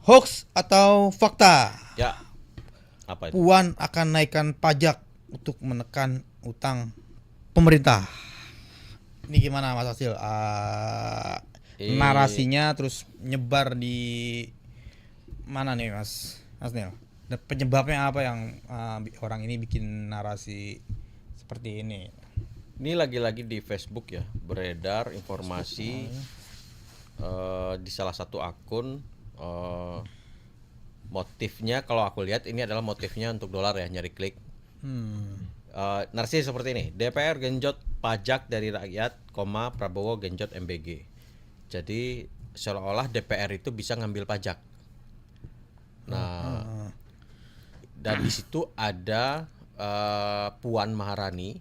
Hoax atau fakta? Ya, apa itu? Puan akan naikkan pajak untuk menekan utang pemerintah. Ini gimana Mas Hasil? Narasinya terus nyebar di mana nih Mas Nil? Dan penyebabnya apa yang orang ini bikin narasi seperti ini? Ini lagi-lagi di Facebook ya, beredar informasi di salah satu akun. Motifnya kalau aku lihat ini adalah motifnya untuk dolar ya, nyari klik. Narasi seperti ini: DPR genjot pajak dari rakyat, Prabowo genjot MBG. Jadi seolah-olah DPR itu bisa ngambil pajak. Nah, dan di situ ada Puan Maharani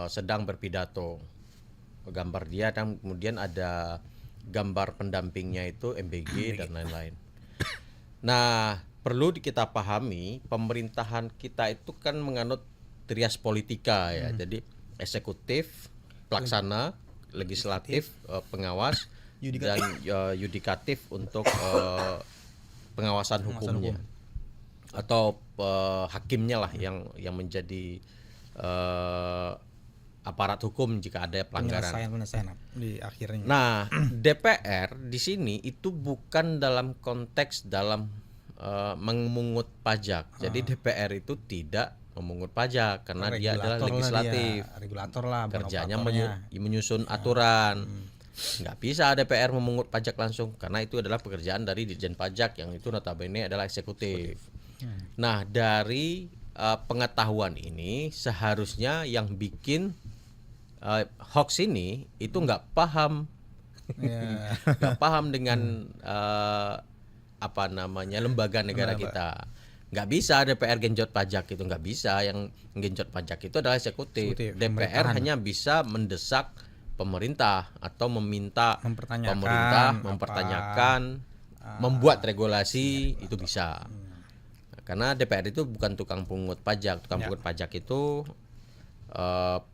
sedang berpidato. Gambar dia, dan kemudian ada gambar pendampingnya itu MBG dan lain-lain. Nah, perlu kita pahami pemerintahan kita itu kan menganut trias politika ya. Jadi eksekutif, pelaksana, legislatif, pengawas, dan yudikatif untuk pengawasan hukumnya. Atau hakimnya lah yang menjadi aparat hukum jika ada pelanggaran. Penyelesaian di akhirnya. Nah, DPR di sini itu bukan dalam konteks memungut pajak. Jadi DPR itu tidak memungut pajak karena dia adalah legislatif. Regulator lah. Kerjanya menyusun aturan. Nggak bisa DPR memungut pajak langsung karena itu adalah pekerjaan dari Ditjen Pajak yang itu notabene adalah eksekutif. Nah, dari pengetahuan ini seharusnya yang bikin hoax ini itu nggak paham, nggak paham dengan lembaga negara kita. Nggak bisa DPR genjot pajak, itu nggak bisa. Yang genjot pajak itu adalah eksekutif. DPR hanya bisa mendesak pemerintah atau meminta pemerintah mempertanyakan, membuat regulasi, itu bisa. Karena DPR itu bukan tukang pungut pajak. Tukang pungut pajak itu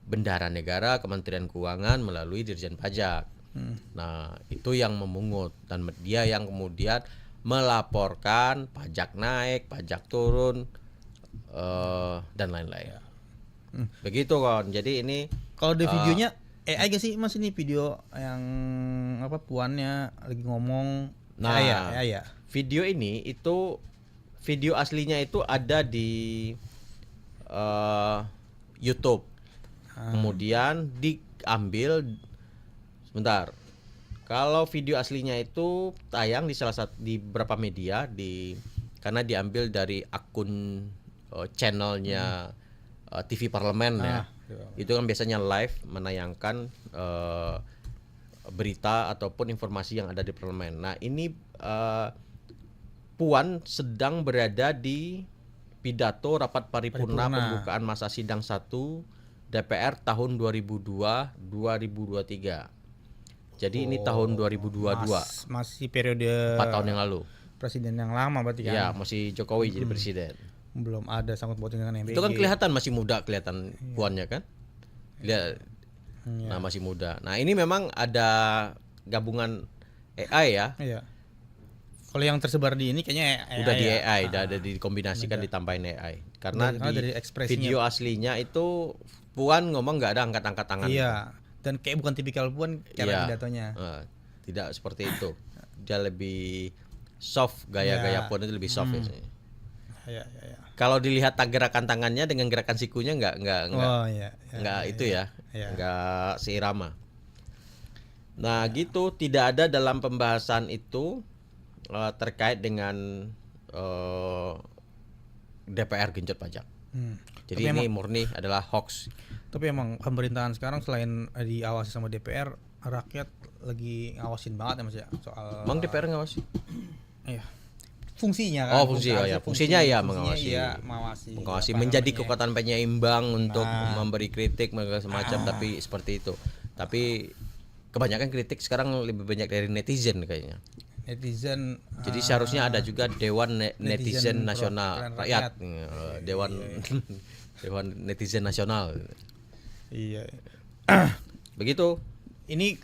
bendahara negara, Kementerian Keuangan melalui Dirjen Pajak. Nah, itu yang memungut dan dia yang kemudian melaporkan pajak naik, pajak turun, dan lain-lain. Begitu kan. Jadi ini kalau di videonya AI gak sih Mas, ini video yang puannya lagi ngomong. Nah, ya. Video ini itu video aslinya itu ada di YouTube. Kemudian diambil sebentar. Kalau video aslinya itu tayang di beberapa media karena diambil dari akun channelnya TV Parlemen ya. Itu kan biasanya live menayangkan berita ataupun informasi yang ada di parlemen. Nah, ini Puan sedang berada di pidato rapat paripurna pembukaan masa sidang 1 DPR tahun 2002-2023. Jadi ini tahun 2022. Masih periode 4 tahun yang lalu. Presiden yang lama berarti kan? Ya, masih Jokowi jadi presiden. Belum ada sangkut pautnya dengan MBG. Itu kan kelihatan masih muda, kelihatan Puannya kan? Lihat. Nah, masih muda. Nah, ini memang ada gabungan AI ya. Iya. Kalau yang tersebar di ini kayaknya AI. Udah di AI, udah ada dikombinasikan ditambahin AI. Karena di video aslinya itu Puan ngomong nggak ada angkat-angkat tangan. Iya. Dan kayak bukan tipikal Puan cara pidatonya. Tidak seperti itu. Dia lebih soft, gaya-gaya Puan itu lebih soft ya. Iya. Kalau dilihat gerakan tangannya dengan gerakan sikunya nggak seirama. Nah, gitu, tidak ada dalam pembahasan itu terkait dengan DPR genjot pajak. Jadi ini murni adalah hoax. Tapi emang pemerintahan sekarang selain diawasi sama DPR, rakyat lagi ngawasin banget ya Mas ya soal. Emang DPR ngawasi? Iya. Fungsinya kan. Fungsinya ya mengawasi. Mengawasi. Menjadi kekuatan penyeimbang untuk memberi kritik semacam, tapi seperti itu. Tapi kebanyakan kritik sekarang lebih banyak dari netizen kayaknya. Jadi seharusnya ada juga Dewan Netizen Nasional Rakyat. Dewan Netizen Nasional. Iya. Begitu. Ini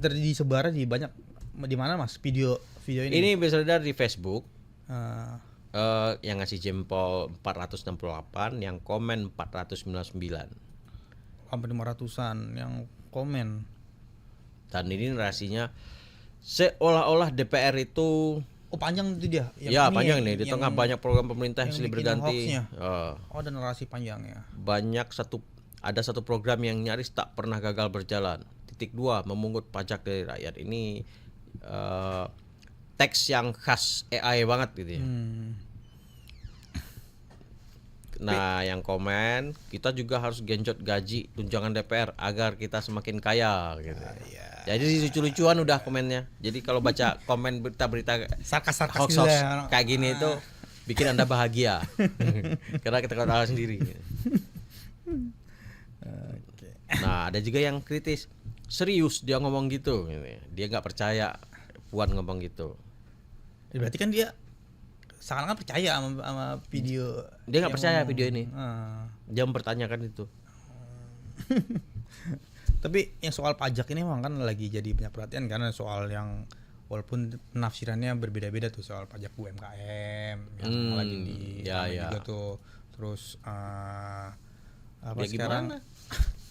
disebar di banyak di mana Mas video ini? Ini bisa dilihat di Facebook. Eh, Yang ngasih jempol 468, yang komen 499. hampir 500-an yang komen. Dan ini narasinya seolah-olah DPR itu panjang itu dia. ya ini panjang nih di tengah banyak program pemerintah yang silih bikin berganti. hoax-nya. Ada narasi panjang ya. Ada satu program yang nyaris tak pernah gagal berjalan. Titik 2, memungut pajak dari rakyat. Ini teks yang khas AI banget gitu ya. Nah, yang komen, kita juga harus genjot gaji tunjangan DPR agar kita semakin kaya gitu. Jadi lucu-lucuan udah komennya. Jadi kalau baca komen berita-berita Sarkas-sarkas hoax gitu ya. kayak gini itu bikin Anda bahagia. Karena kita ketawa sendiri. Nah, ada juga yang kritis. Serius dia ngomong gitu. Dia nggak percaya Puan ngomong gitu. Berarti kan dia sekarang kan percaya sama video. Dia nggak percaya video ini. Dia mempertanyakan itu. Tapi yang soal pajak ini memang kan lagi jadi banyak perhatian karena soal yang walaupun penafsirannya berbeda-beda tuh soal pajak UMKM yang lagi di juga tuh. Terus apa ya sekarang?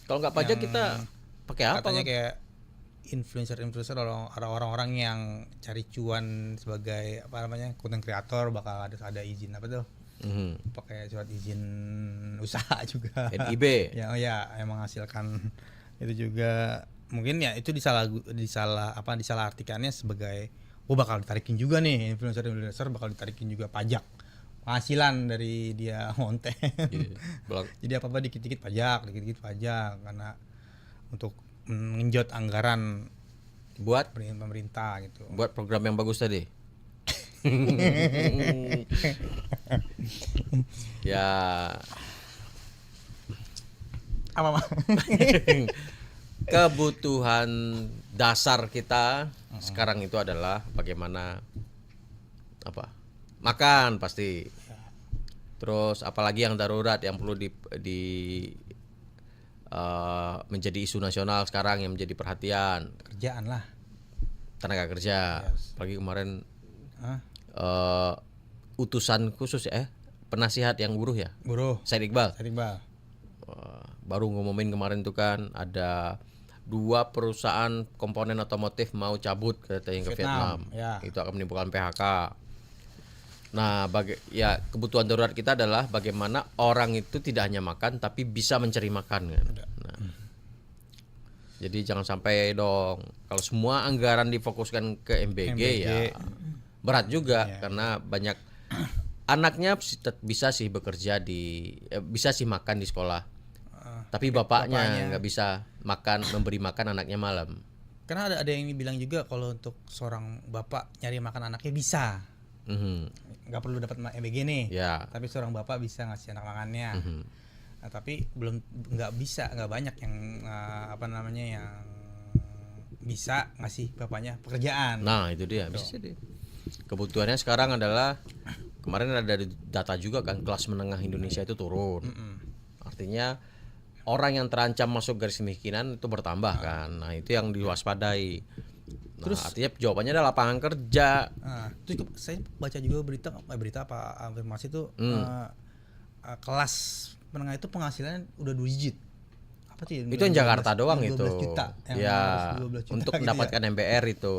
Kalau nggak pajak kita pakai apa? Katanya kayak influencer orang-orang yang cari cuan sebagai apa namanya content creator bakal ada izin apa tuh? Pakai surat izin usaha juga. NIB. ya yang menghasilkan itu juga mungkin ya itu disalah artikannya sebagai bakal ditarikin juga nih influencer bakal ditarikin juga pajak penghasilan dari dia konten. Jadi apa dikit-dikit pajak karena untuk mengenjot anggaran buat pemerintah gitu. Buat program yang bagus tadi. Ya. Apa kebutuhan dasar kita sekarang itu adalah bagaimana makan pasti. Terus apalagi yang darurat yang perlu menjadi isu nasional sekarang yang menjadi perhatian. Kerjaan lah. Tenaga kerja. Apalagi kemarin utusan khusus penasihat yang buruh ya. Said Iqbal. Baru ngumumin kemarin tuh kan ada 2 perusahaan komponen otomotif mau cabut katanya ke Vietnam. Itu akan menimbulkan PHK. Nah, kebutuhan darurat kita adalah bagaimana orang itu tidak hanya makan tapi bisa mencari makan kan. Nah, jadi jangan sampai dong kalau semua anggaran difokuskan ke MBG. Ya berat juga karena banyak anaknya bisa sih bekerja bisa sih makan di sekolah. Tapi bapaknya nggak bisa memberi makan anaknya malam. Karena ada yang bilang juga kalau untuk seorang bapak nyari makan anaknya bisa. Nggak perlu dapat MBG nih. Tapi seorang bapak bisa ngasih anak makannya. Nah, tapi nggak banyak yang yang bisa ngasih bapaknya pekerjaan. Nah, itu dia. Bisa jadi. Kebutuhannya sekarang adalah kemarin ada data juga kan kelas menengah Indonesia itu turun. Artinya orang yang terancam masuk garis kemiskinan itu bertambah kan. Nah, itu yang diwaspadai. Terus artinya jawabannya adalah lapangan kerja. Terus saya baca juga berita afirmasi itu kelas menengah itu penghasilannya udah 2 digit. Apa tuh ya? Itu yang Jakarta doang 12 itu. Juta, Ya, 12 juta untuk gitu mendapatkan MBR itu.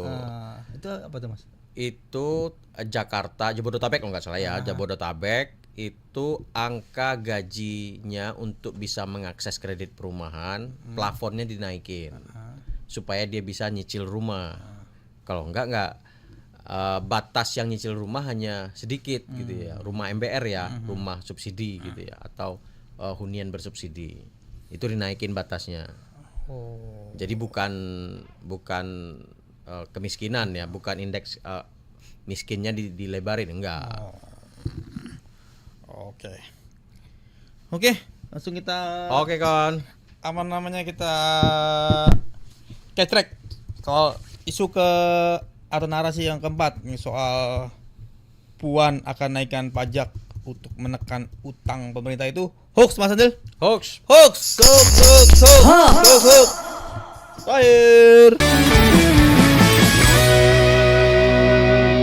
Itu apa tuh Mas? Itu Jakarta, Jabodetabek kalau nggak salah ya. Jabodetabek itu angka gajinya untuk bisa mengakses kredit perumahan plafonnya dinaikin supaya dia bisa nyicil rumah. Kalau enggak batas yang nyicil rumah hanya sedikit gitu ya. Rumah MBR ya, rumah subsidi gitu ya atau hunian bersubsidi. Itu dinaikin batasnya. Jadi bukan kemiskinan ya, bukan indeks miskinnya dilebarin enggak. Oke, langsung kita Oke, kawan. kita ketrek soal isu atau narasi yang keempat nih soal Puan akan naikkan pajak untuk menekan utang pemerintah itu hoax Mas Adil? Hoax. Hoax. Akhir.